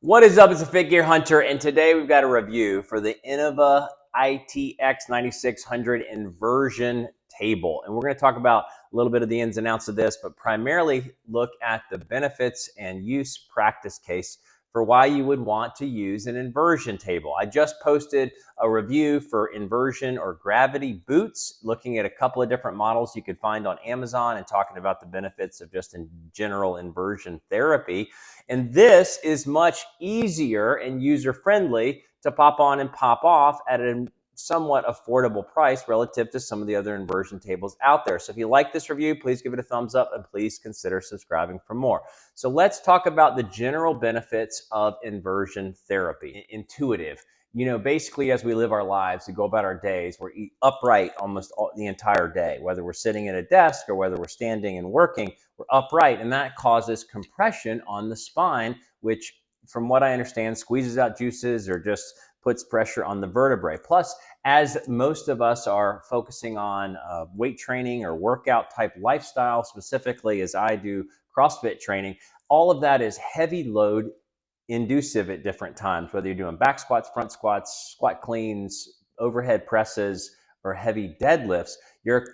What is up? It's a Fit Gear Hunter, and today we've got a review for the Innova ITX9600 Inversion table. And we're going to talk about a little bit of the ins and outs of this, but primarily look at the benefits and use practice case for why you would want to use an inversion table. I just posted a review for inversion or gravity boots, looking at a couple of different models you could find on Amazon and talking about the benefits of just in general inversion therapy. And this is much easier and user-friendly to pop on and pop off at a somewhat affordable price relative to some of the other inversion tables out there. So if you like this review, please give it a thumbs up and please consider subscribing for more. So let's talk about the general benefits of inversion therapy. Intuitive. You know, basically as we live our lives, we go about our days, we're upright almost the entire day, whether we're sitting at a desk or whether we're standing and working, we're upright, and that causes compression on the spine, which from what I understand squeezes out juices or just puts pressure on the vertebrae. Plus, as most of us are focusing on weight training or workout type lifestyle, specifically as I do CrossFit training, all of that is heavy load inducive at different times, whether you're doing back squats, front squats, squat cleans, overhead presses, or heavy deadlifts. You're,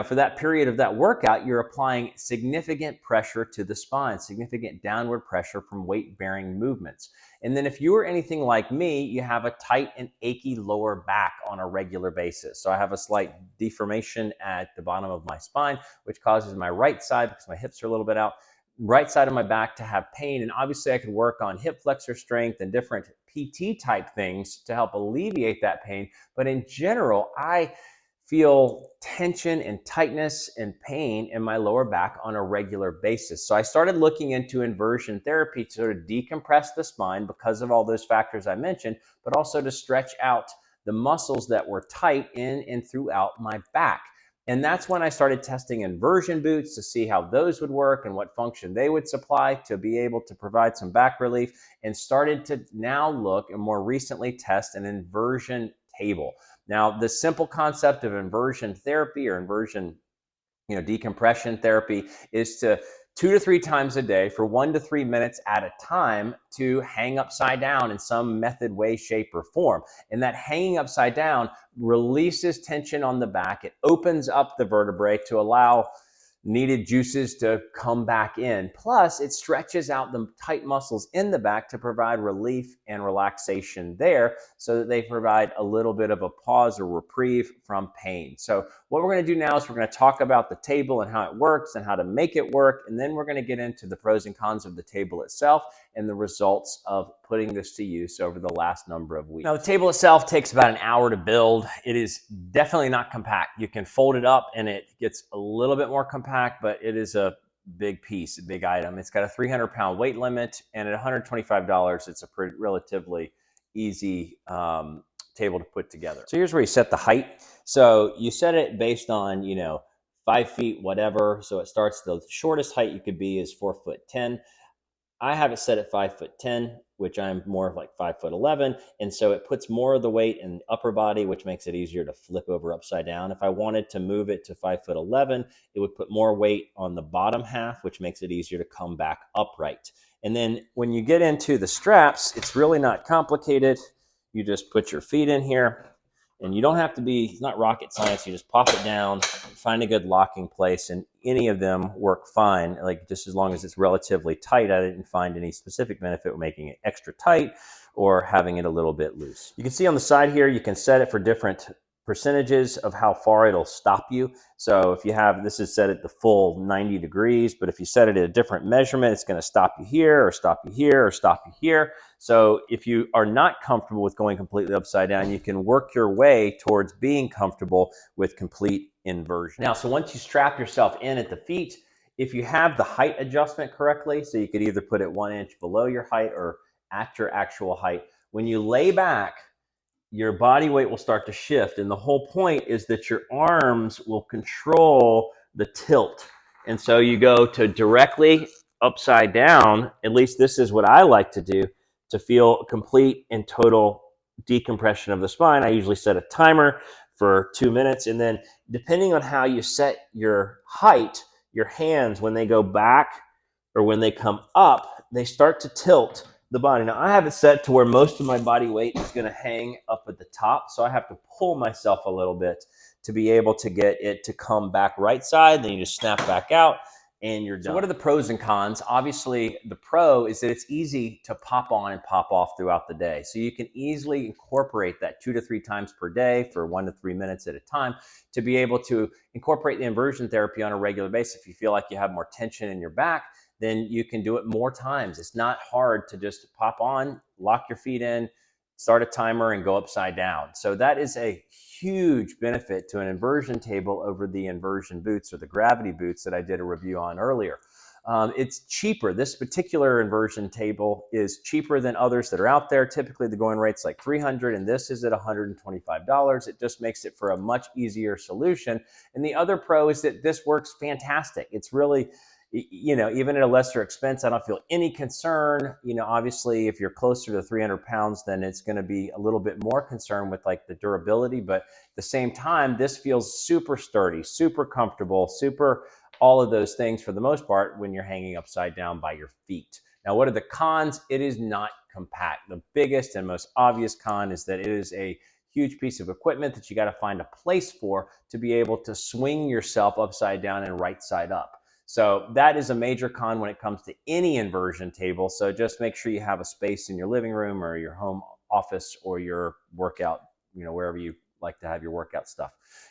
for that period of that workout, you're applying significant pressure to the spine, significant downward pressure from weight-bearing movements. And then if you are anything like me, you have a tight and achy lower back on a regular basis. So I have a slight deformation at the bottom of my spine, which causes my right side, because my hips are a little bit out, right side of my back to have pain. And obviously I could work on hip flexor strength and different PT type things to help alleviate that pain. But in general, I feel tension and tightness and pain in my lower back on a regular basis. So I started looking into inversion therapy to sort of decompress the spine because of all those factors I mentioned, but also to stretch out the muscles that were tight in and throughout my back. And that's when I started testing inversion boots to see how those would work and what function they would supply to be able to provide some back relief, and started to now look and more recently test an inversion table. Now, the simple concept of inversion therapy or inversion, decompression therapy is to 2 to 3 times a day for 1 to 3 minutes at a time to hang upside down in some method, way, shape, or form. And that hanging upside down releases tension on the back. It opens up the vertebrae to allow needed juices to come back in. Plus, it stretches out the tight muscles in the back to provide relief and relaxation there so that they provide a little bit of a pause or reprieve from pain. So what we're going to do now is we're going to talk about the table and how it works and how to make it work. And then we're going to get into the pros and cons of the table itself and the results of putting this to use over the last number of weeks. Now, the table itself takes about an hour to build. It is definitely not compact. You can fold it up and it gets a little bit more compact, but it is a big piece, a big item. It's got a 300-pound weight limit, and at $125, it's a pretty relatively easy table to put together. So here's where you set the height. So you set it based on, 5 feet, whatever. So it starts, the shortest height you could be is 4'10". I have it set at 5'10", which I'm more of like 5'11", and so it puts more of the weight in the upper body, which makes it easier to flip over upside down. If I wanted to move it to 5'11", it would put more weight on the bottom half, which makes it easier to come back upright. And then when you get into the straps, it's really not complicated. You just put your feet in here, and you don't have to be, it's not rocket science. You just pop it down, find a good locking place, and any of them work fine, like just as long as it's relatively tight. I didn't find any specific benefit with making it extra tight or having it a little bit loose. You can see on the side here, you can set it for different percentages of how far it'll stop you. So if you have, this is set at the full 90 degrees, but if you set it at a different measurement, it's going to stop you here or stop you here or stop you here. So if you are not comfortable with going completely upside down, you can work your way towards being comfortable with complete inversion. Now, so once you strap yourself in at the feet, if you have the height adjustment correctly, so you could either put it 1 inch below your height or at your actual height, when you lay back, your body weight will start to shift. And the whole point is that your arms will control the tilt. And so you go to directly upside down. At least this is what I like to do to feel complete and total decompression of the spine. I usually set a timer for 2 minutes. And then depending on how you set your height, your hands, when they go back or when they come up, they start to tilt the body. Now I have it set to where most of my body weight is going to hang up at the top. So I have to pull myself a little bit to be able to get it to come back right side. Then you just snap back out and you're done. So what are the pros and cons? Obviously, the pro is that it's easy to pop on and pop off throughout the day. So you can easily incorporate that 2 to 3 times per day for 1 to 3 minutes at a time to be able to incorporate the inversion therapy on a regular basis. If you feel like you have more tension in your back, then you can do it more times. It's not hard to just pop on, lock your feet in, start a timer, and go upside down. So that is a huge benefit to an inversion table over the inversion boots or the gravity boots that I did a review on earlier. It's cheaper. This particular inversion table is cheaper than others that are out there. Typically the going rate's like $300 and this is at $125. It just makes it for a much easier solution. And the other pro is that this works fantastic. It's really, you know, even at a lesser expense, I don't feel any concern. You know, obviously if you're closer to 300 pounds, then it's going to be a little bit more concerned with like the durability, but at the same time, this feels super sturdy, super comfortable, super all of those things for the most part when you're hanging upside down by your feet. Now, what are the cons? It is not compact. The biggest and most obvious con is that it is a huge piece of equipment that you got to find a place for to be able to swing yourself upside down and right side up. So that is a major con when it comes to any inversion table. So just make sure you have a space in your living room or your home office or your workout, you know, wherever you like to have your workout stuff.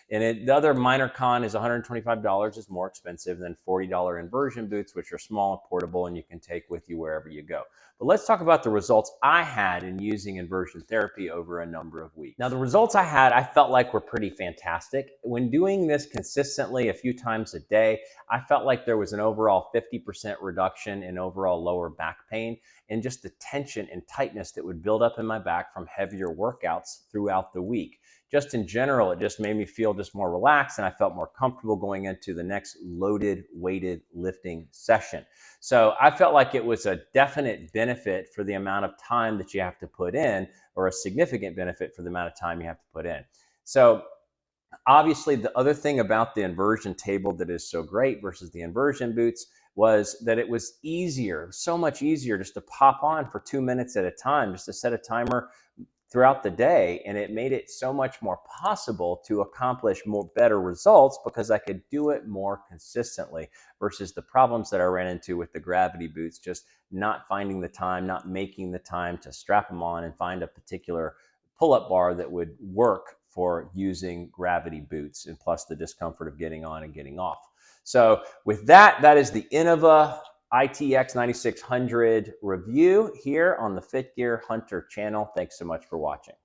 And the other minor con is $125 is more expensive than $40 inversion boots, which are small and portable and you can take with you wherever you go. But let's talk about the results I had in using inversion therapy over a number of weeks. Now, the results I had, I felt like were pretty fantastic. When doing this consistently a few times a day, I felt like there was an overall 50% reduction in overall lower back pain and just the tension and tightness that would build up in my back from heavier workouts throughout the week. Just in general, it just made me feel just more relaxed and I felt more comfortable going into the next loaded, weighted lifting session. So I felt like it was a definite benefit for the amount of time that you have to put in, or a significant benefit for the amount of time you have to put in. So obviously, the other thing about the inversion table that is so great versus the inversion boots was that it was easier, so much easier just to pop on for 2 minutes at a time, just to set a timer throughout the day. And it made it so much more possible to accomplish more better results because I could do it more consistently versus the problems that I ran into with the gravity boots, just not finding the time, not making the time to strap them on and find a particular pull-up bar that would work for using gravity boots, and plus the discomfort of getting on and getting off. So with that, that is the Innova ITX9600 review here on the Fit Gear Hunter channel. Thanks so much for watching.